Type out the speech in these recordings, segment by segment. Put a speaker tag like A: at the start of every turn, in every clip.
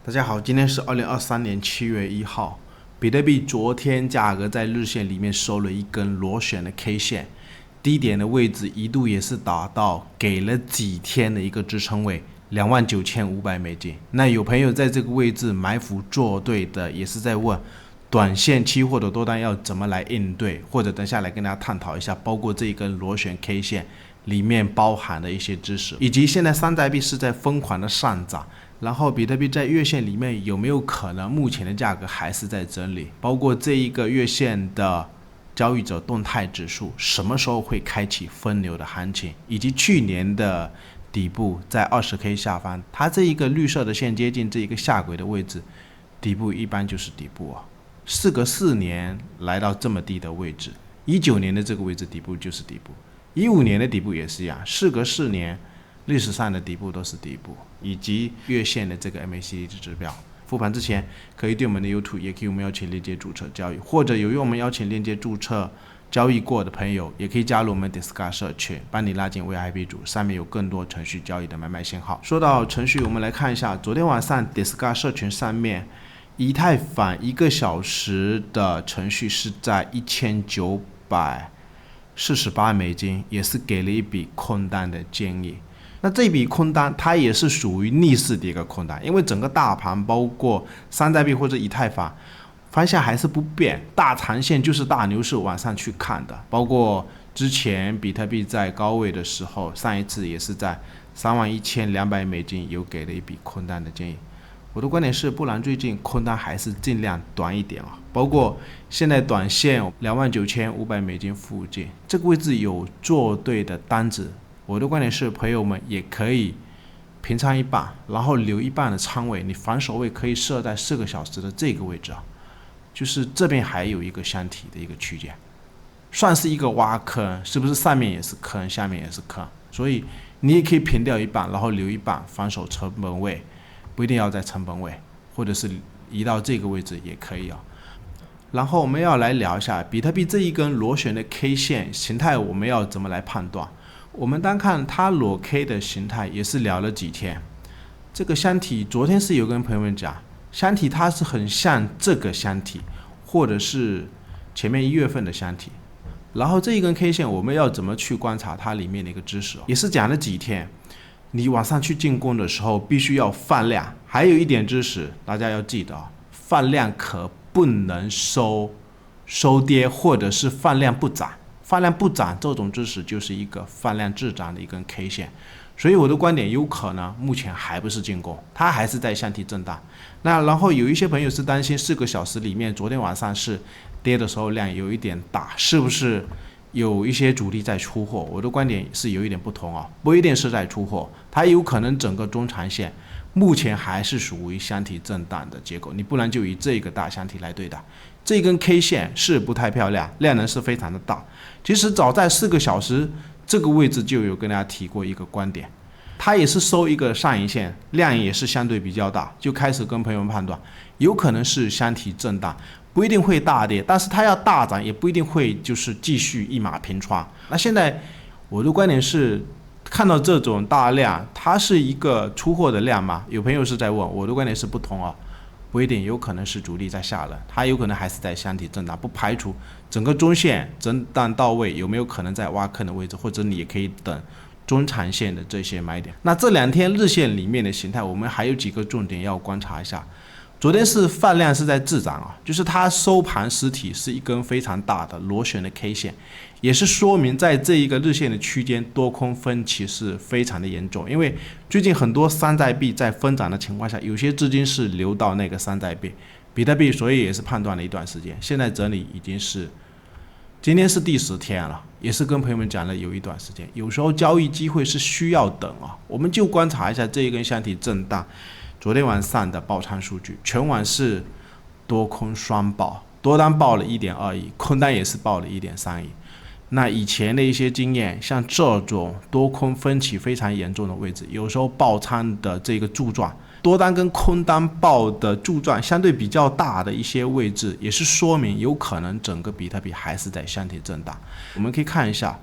A: 大家好，今天是2023年7月1号，比特币昨天价格在日线里面收了一根螺旋的 K 线，低点的位置一度也是达到给了几天的一个支撑位，29,500美金。那有朋友在这个位置埋伏做对的，也是在问短线期货的多单要怎么来应对，或者等下来跟大家探讨一下，包括这一根螺旋 K 线里面包含的一些知识，以及现在山寨币是在疯狂的上涨。然后比特币在月线里面有没有可能目前的价格还是在整理，包括这一个月线的交易者动态指数什么时候会开启分流的行情，以及去年的底部在 20K 下方，它这一个绿色的线接近这一个下轨的位置，底部一般就是底部啊。事隔4年来到这么低的位置，19年的这个位置底部就是底部，15年的底部也是一样，事隔4年历史上的底部都是底部，以及月线的这个 MACD 的指标。复盘之前可以对我们的 YouTube， 也可以我们邀请链接注册交易，或者有用我们邀请链接注册交易过的朋友，也可以加入我们 Discord 社群，帮你拉进 VIP 组，上面有更多程序交易的买卖信号。说到程序，我们来看一下，昨天晚上 Discord 社群上面，以太坊1个小时的程序是在1948美金，也是给了一笔空单的建议。那这笔空单它也是属于逆势的一个空单，因为整个大盘包括山寨币或者以太坊方向还是不变，大长线就是大牛市往上去看的。包括之前比特币在高位的时候，上一次也是在31,200美金有给了一笔空单的建议。我的观点是，不然最近空单还是尽量短一点啊。包括现在短线29,500美金附近这个位置有做对的单子，我的观点是，朋友们也可以平仓一半，然后留一半的仓位，你防守位可以设在4个小时的这个位置啊，就是这边还有一个箱体的一个区间，算是一个挖坑，是不是上面也是坑，下面也是坑，所以你也可以平掉一半，然后留一半防守成本位，不一定要在成本位，或者是移到这个位置也可以啊。然后我们要来聊一下比特币这一根螺旋的 K 线形态，我们要怎么来判断？我们单看它裸 K 的形态也是聊了几天，这个箱体昨天是有跟朋友们讲，箱体它是很像这个箱体，或者是前面1月份的箱体。然后这一根 K 线我们要怎么去观察它里面的一个知识，也是讲了几天，你往上去进攻的时候必须要放量。还有一点知识大家要记得，放量可不能收跌，或者是放量不涨。放量不涨这种知识就是一个放量滞涨的一根 K 线，所以我的观点有可能目前还不是进攻，它还是在箱体震荡。那然后有一些朋友是担心4个小时里面昨天晚上是跌的时候量有一点大，是不是有一些主力在出货？我的观点是有一点不同啊，不一定是在出货，它有可能整个中长线目前还是属于箱体震荡的结构，你不然就以这个大箱体来对待。这根 K 线是不太漂亮，量能是非常的大。其实早在4个小时这个位置就有跟大家提过一个观点，它也是收一个上影线，量也是相对比较大，就开始跟朋友们判断，有可能是箱体震荡，不一定会大跌，但是它要大涨也不一定会就是继续一马平川。那现在我的观点是，看到这种大量，它是一个出货的量吗？有朋友是在问，我的观点是不同啊，不一定，有可能是主力在下了，它有可能还是在箱体震荡，不排除整个中线震荡到位，有没有可能在挖坑的位置，或者你也可以等中长线的这些买点。那这2天日线里面的形态，我们还有几个重点要观察一下。昨天是放量是在滞涨啊，就是它收盘实体是一根非常大的螺旋的 K 线，也是说明在这一个日线的区间多空分歧是非常的严重。因为最近很多山寨币在疯涨的情况下，有些资金是流到那个山寨币，比特币所以也是判断了一段时间，现在整理已经是今天是第10天了，也是跟朋友们讲了有一段时间，有时候交易机会是需要等啊。我们就观察一下这一根箱体震荡昨天晚上的爆仓数据，全网是多空双爆，多单爆了1.2亿，空单也是爆了1.3亿。那以前的一些经验，像这种多空分歧非常严重的位置，有时候爆仓的这个柱状，多单跟空单爆的柱状相对比较大的一些位置，也是说明有可能整个比特币还是在箱体震荡。我们可以看一下，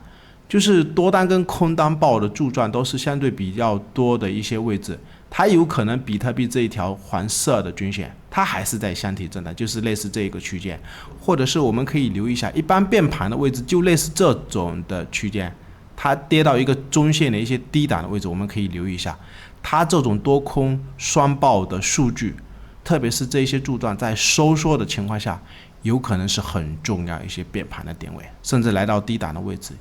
A: 就是多单跟空单爆的柱状都是相对比较多的一些位置，它有可能比特币这一条黄色的均线，它还是在箱体震荡，就是类似这个区间，或者是我们可以留意一下，一般变盘的位置就类似这种的区间，它跌到一个中线的一些低档的位置，我们可以留意一下，它这种多空双爆的数据，特别是这些柱状在收缩的情况下，有可能是很重要一些变盘的点位，甚至来到低档的位置，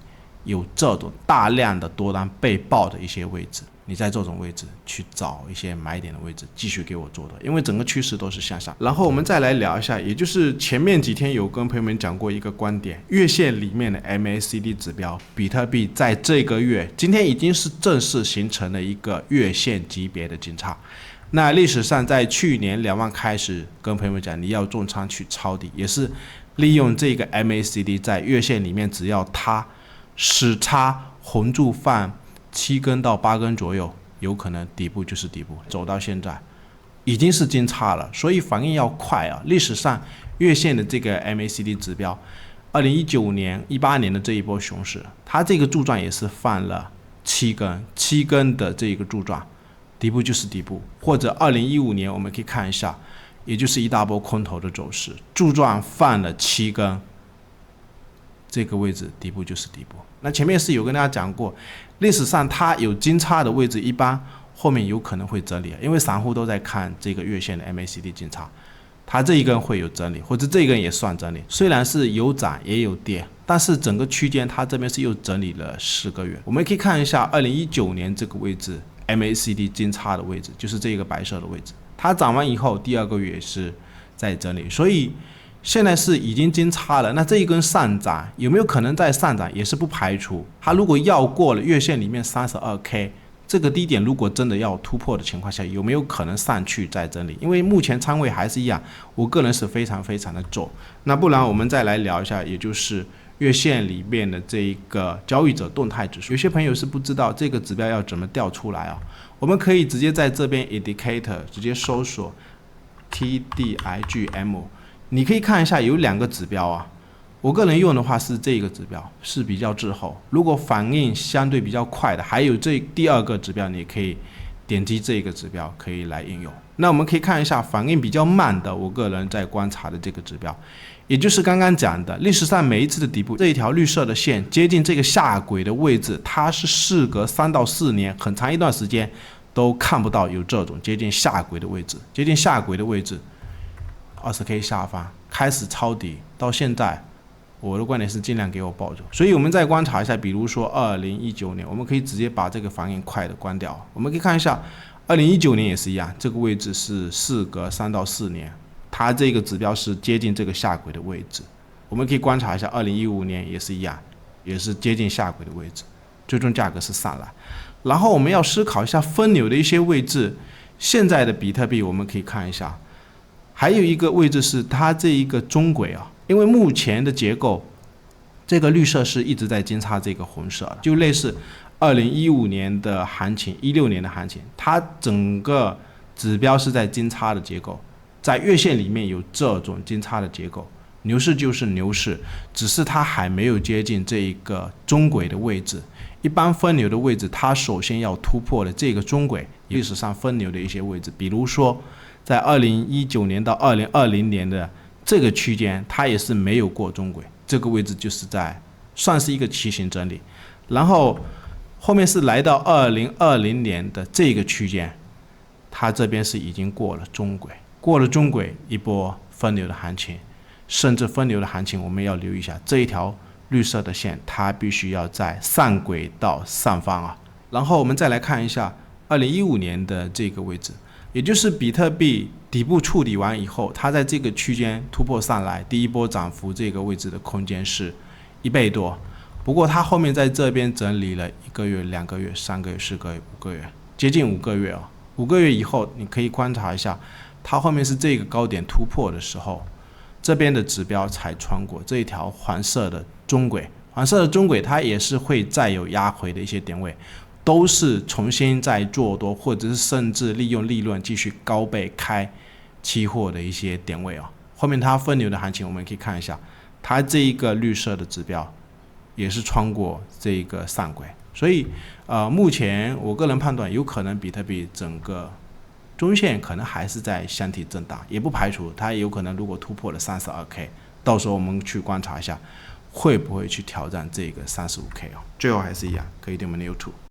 A: 有这种大量的多单被爆的一些位置，你在这种位置去找一些买点的位置，继续给我做的，因为整个趋势都是向上。然后我们再来聊一下，也就是前面几天有跟朋友们讲过一个观点，月线里面的 MACD 指标，比特币在这个月今天已经是正式形成了一个月线级别的金叉。那历史上在去年2万开始跟朋友们讲，你要重仓去抄底，也是利用这个 MACD 在月线里面，只要它死叉红柱放7根到8根左右，有可能底部就是底部，走到现在已经是金叉了，所以反应要快啊！历史上月线的这个 MACD 指标，2019年、18年的这一波熊市，它这个柱状也是放了7根的这个柱状，底部就是底部。或者2015年我们可以看一下，也就是一大波空头的走势，柱状放了7根，这个位置底部就是底部。那前面是有跟大家讲过，历史上它有金叉的位置，一般后面有可能会整理，因为散户都在看这个月线的 MACD 金叉，它这一根会有整理，或者这一根也算整理，虽然是有涨也有跌，但是整个区间它这边是又整理了4个月。我们可以看一下2019年这个位置 MACD 金叉的位置，就是这个白色的位置，它涨完以后第2个月也是在整理，所以现在是已经金叉了，那这一根上涨有没有可能再上涨，也是不排除。它如果要过了月线里面 32K 这个低点，如果真的要突破的情况下，有没有可能上去再整理？因为目前仓位还是一样，我个人是非常的重。那不然我们再来聊一下，也就是月线里面的这一个交易者动态指数。有些朋友是不知道这个指标要怎么调出来啊？我们可以直接在这边 indicator 直接搜索 TDIGM。你可以看一下有2个指标啊，我个人用的话是这个指标，是比较滞后。如果反应相对比较快的，还有这第2个指标，你可以点击这个指标可以来应用。那我们可以看一下反应比较慢的，我个人在观察的这个指标，也就是刚刚讲的，历史上每一次的底部这一条绿色的线接近这个下轨的位置，它是事隔3到4年很长一段时间都看不到有这种接近下轨的位置，接近下轨的位置。20K 下方开始抄底，到现在我的观点是尽量给我抱住。所以我们再观察一下，比如说2019年，我们可以直接把这个反应快的关掉。我们可以看一下2019年也是一样，这个位置是事隔3到4年，它这个指标是接近这个下轨的位置。我们可以观察一下2015年也是一样，也是接近下轨的位置，最终价格是上来。然后我们要思考一下分流的一些位置，现在的比特币我们可以看一下，还有一个位置是它这一个中轨啊，因为目前的结构，这个绿色是一直在金叉这个红色的，就类似2015年的行情、16年的行情，它整个指标是在金叉的结构，在月线里面有这种金叉的结构，牛市就是牛市，只是它还没有接近这一个中轨的位置。一般分流的位置，它首先要突破的这个中轨，历史上分流的一些位置，比如说在2019年到2020年的这个区间，它也是没有过中轨，这个位置就是在算是一个旗形整理。然后后面是来到2020年的这个区间，它这边是已经过了中轨，过了中轨一波分流的行情，甚至分流的行情我们要留意一下，这一条绿色的线它必须要在上轨道上方啊。然后我们再来看一下2015年的这个位置，也就是比特币底部触底完以后，它在这个区间突破上来，第一波涨幅这个位置的空间是1倍多。不过它后面在这边整理了1个月、2个月、3个月、4个月、5个月，接近5个月啊。5个月以后，你可以观察一下，它后面是这个高点突破的时候，这边的指标才穿过这一条黄色的中轨，黄色的中轨它也是会再有压回的一些点位，都是重新再做多，或者是甚至利用利润继续高倍开期货的一些点位啊。后面它分流的行情我们可以看一下，它这一个绿色的指标也是穿过这个上轨，所以目前我个人判断有可能比特币整个中线可能还是在箱体震荡，也不排除它有可能如果突破了 32K， 到时候我们去观察一下会不会去挑战这个 35K 最后还是一样，可以对我们的 YouTube。